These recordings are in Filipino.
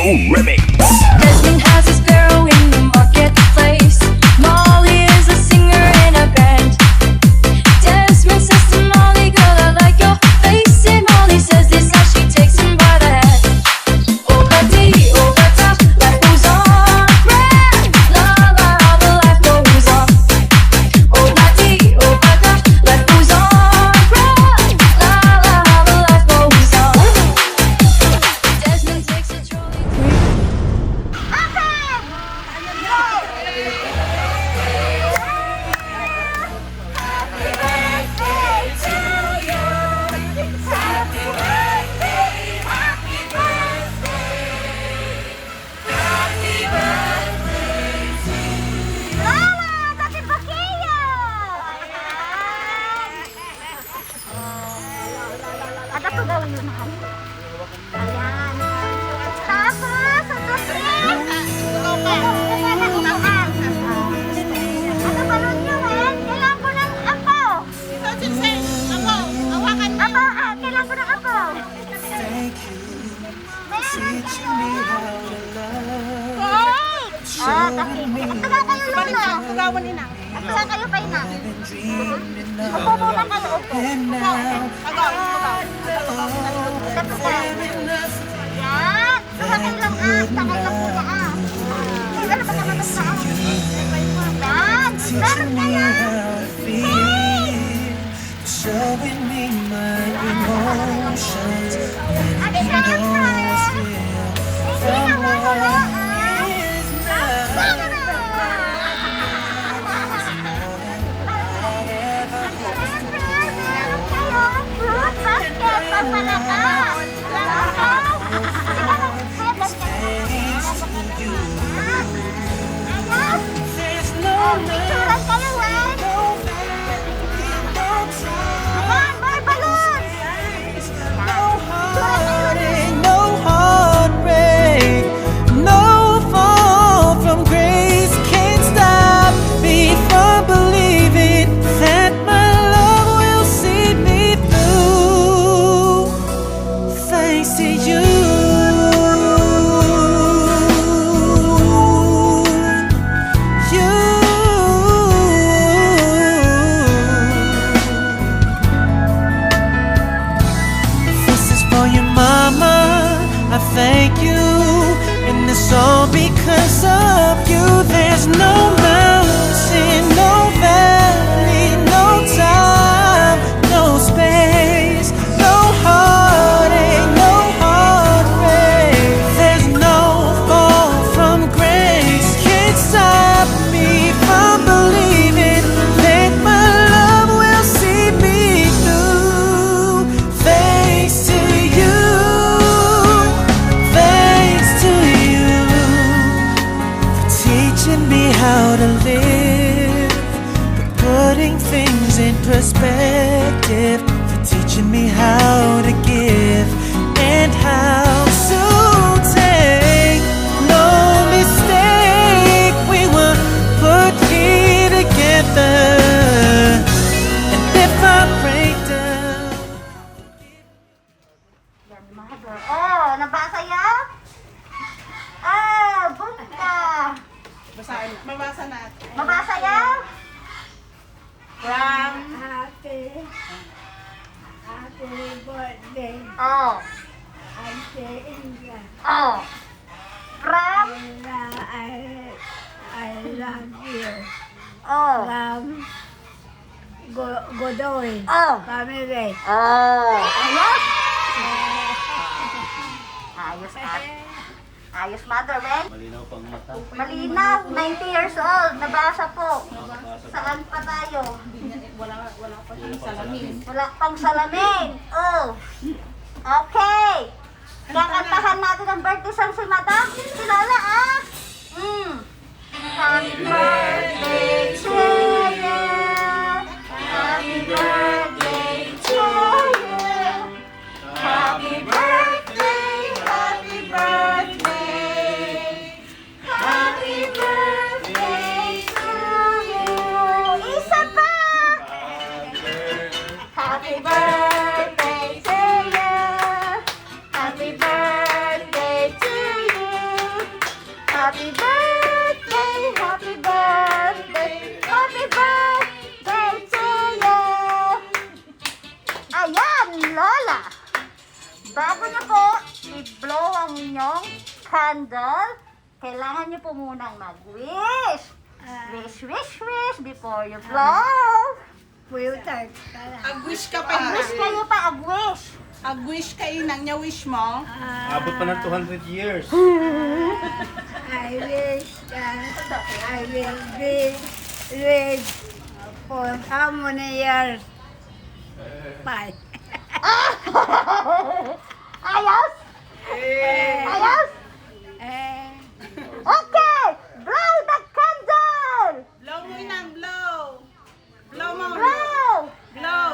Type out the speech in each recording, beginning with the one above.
Remix. Desmond has a sparrow in the marketplace. Molly is a singer in a band. Desmond says to Molly, girl, I like your face. And Molly says this as she takes him by the hand. Oh, ba-dee, oh, ba-da, life goes on. Grand, la, la, the life goes on. Oh, ba-dee, oh, ba-da, life goes on. Grand, la, la, the life goes on. Desmond takes a trolley. Ada tuh gawin yung mahal. Ayan. Tapos, ito sis. Ano balon nyo, men? Kailangan ko ng apo. Apo, kailangan ko ng apo. Tagal kayo, Lola. Tagal kayo pa, Ina. Upo muna kayo, upo. Tapos ka. Yan. Sakay lang, sakay lang muna, Ano ba naman ito, Yan. Meron kayo. Showing me my emotions. Ate, saan ka? Hindi na wala. No heartbreak, no fall from grace can't stop me from believing that my love will see me through. Thanks to you. This is for your mama. I thank you, and it's all because of you. There's no mountain, no valley, no time, no space, no heartache, no heartbreak. There's no fall from grace can't stop me from believing that my love will see me through. Thanks to you, thanks to you for teaching me how to live, for putting things in perspective, for teaching me how to give and how to take. No mistake, we were put here together, and if I break down. Oh, nabasa ya? Bunta. Mabasa natin. Mabasa ya? From Happy birthday, Oh. Auntie Inga. Oh. From? I love you. Oh. From Godoy. Oh. Family. Oh. Ayos? Ayos, ayos, mother, man. Malinaw pang mata. Malinaw, 90 years old. Nabasa po. Saan pa tayo? Wala pang salamin. Oh. Okay. Kakantahan natin ang birthday song si Madam. Si Lola, Happy birthday to you. Happy birthday to you. Happy birthday, happy birthday. Happy birthday to you. Isa pa. Happy birthday to you. Happy birthday to you. Happy birthday, happy birthday, happy birthday to you. Ayan, Lola. Bago niyo po i-blow ang inyong candle, kailangan niyo po munang mag-wish. Wish, wish, wish before you blow. Filter. Ag-wish ka pa Wish ina. kayo pa, ag-wish. Ag-wish ka ina. Nya wish mo. Abot pa ng 200 years. I wish that I will be rich for how many years? 5. Ayos? Ayos? Okay, blow the candle. Blow mo ina. Blow. Blow mo. Blow. Blow.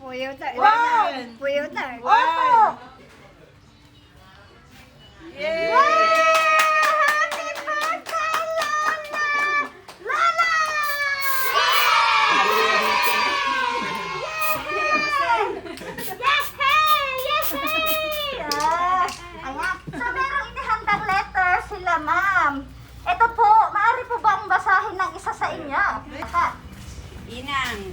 Filter. Wow. Filter. Opo. Yay! Happy birthday, Lola! Lola! Yes, hey! Yes, hey! Ayan. So, merong inihandang letter sila, ma'am. Ito po, maaari po bang basahin ng isa sa inyo? Inang,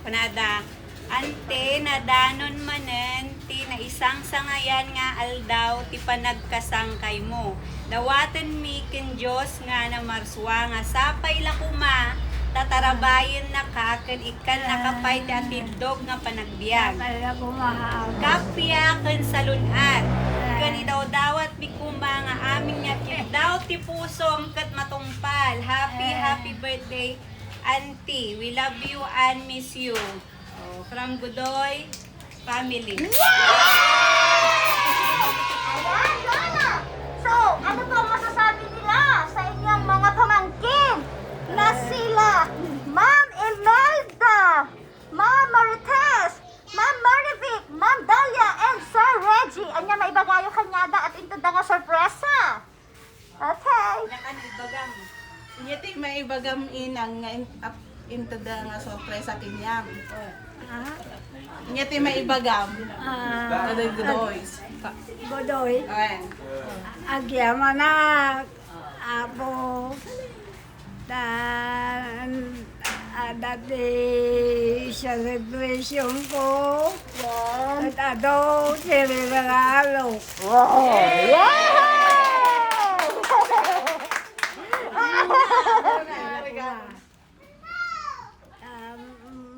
panada, ante na danon manen, ti na isang sangayan nga aldaw, ti panagkasangkay mo. Dawatan mi ken Diyos nga na marswa nga sapay lakuma, tatarabayin na ka, ken ikan nakapay ti atidog nga panagbiag. Kaya ko mahal. Kapya ken salunat, ken idaw dawat bikuma nga aming nga daw ti pusom ket matungpal. Happy birthday, Auntie. We love you and miss you. Oh, from Godoy family. Ayan, Lola! So, ano po ang masasabi nila sa inyong mga pamangkin na sila Ma'am Imelda, Ma'am Marites, Ma'am Marivic, Ma'am Dalia, and Sir Reggie? Anya may bagayo kanyada at ito da nga sorpresa. Okay. Nakanibagang. Nyati may ibagam inang nga into the nga sorpresa kinyam. Nyati may ibagam. Godoy-godoys. Godoy. Ayan. Agyama na apo dan dati celebration ko at ado regalo. Wow!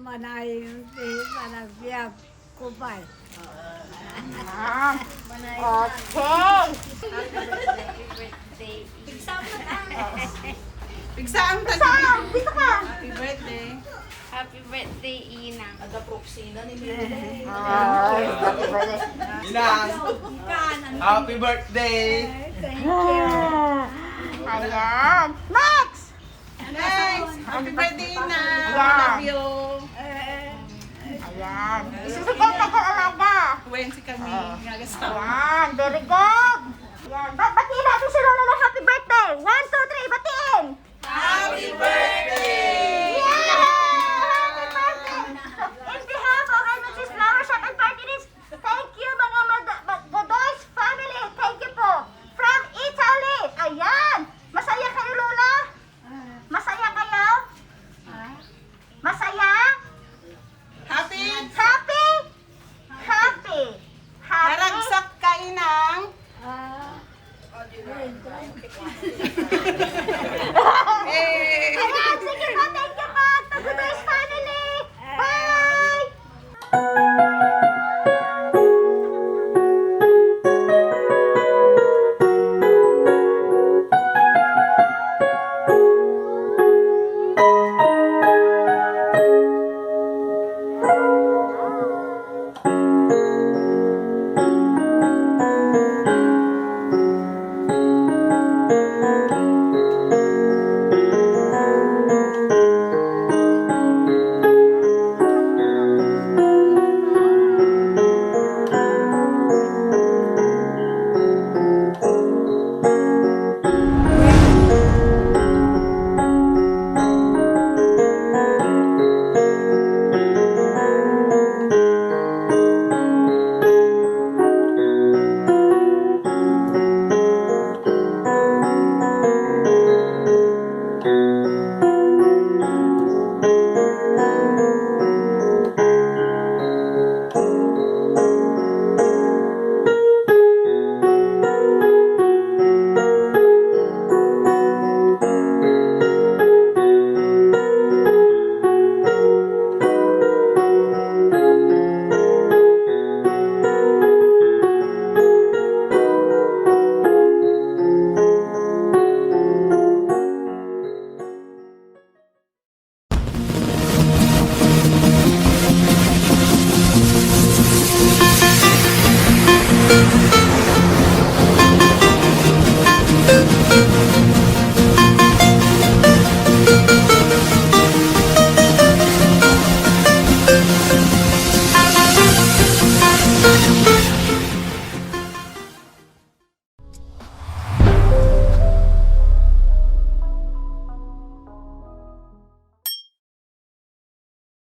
Manayin ti panagbiag ko pa. Okay. Bigsaang tag. Sam, dito ka. Happy birthday. Happy birthday, Inang. Inang, happy birthday! Thank you. Ayan. Next! Next. Happy birthday ina. Ayan. Love you. Ayan. Isusikat na alaga. Wensi kami. Nga gusto. Ayan. Very good. Ayan. Batiin natin si Lola ng happy birthday. 1, 2, 3. Batiin. Happy birthday! Yeah! Happy birthday! So, in behalf of MH's Flower Shop and Parties, thank you mga Godoy's family. Thank you po. From Italy. Ayan. Masaya kayo, Lola? Masaya kayo? Masaya? Happy! Happy? Happy. Happy. Naragsak ka inang.